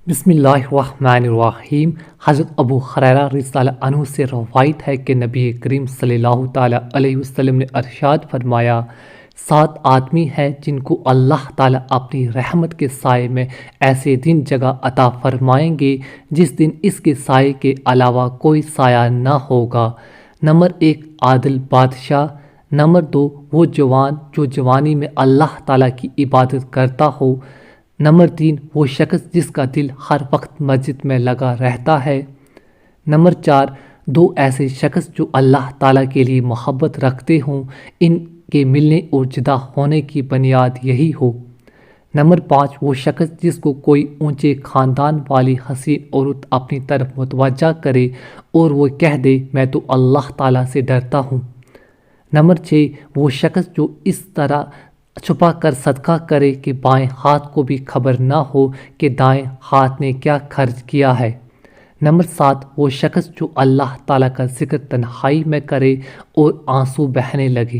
بسم اللہ الرحمن الرحیم۔ حضرت ابو ہریرہ رضی اللہ عنہ سے روایت ہے کہ نبی کریم صلی اللہ تعالیٰ علیہ وسلم نے ارشاد فرمایا، 7 آدمی ہیں جن کو اللہ تعالیٰ اپنی رحمت کے سائے میں ایسے دن جگہ عطا فرمائیں گے جس دن اس کے سائے کے علاوہ کوئی سایہ نہ ہوگا۔ نمبر 1، عادل بادشاہ۔ نمبر 2، وہ جوان جو جوانی میں اللہ تعالیٰ کی عبادت کرتا ہو۔ نمبر 3، وہ شخص جس کا دل ہر وقت مسجد میں لگا رہتا ہے۔ نمبر 4، 2 ایسے شخص جو اللہ تعالیٰ کے لیے محبت رکھتے ہوں، ان کے ملنے اور جدا ہونے کی بنیاد یہی ہو۔ نمبر 5، وہ شخص جس کو کوئی اونچے خاندان والی حسین عورت اپنی طرف متوجہ کرے اور وہ کہہ دے میں تو اللہ تعالیٰ سے ڈرتا ہوں۔ نمبر 6، وہ شخص جو اس طرح چھپا کر صدقہ کرے کہ بائیں ہاتھ کو بھی خبر نہ ہو کہ دائیں ہاتھ نے کیا خرچ کیا ہے۔ نمبر 7، وہ شخص جو اللہ تعالیٰ کا ذکر تنہائی میں کرے اور آنسو بہنے لگے۔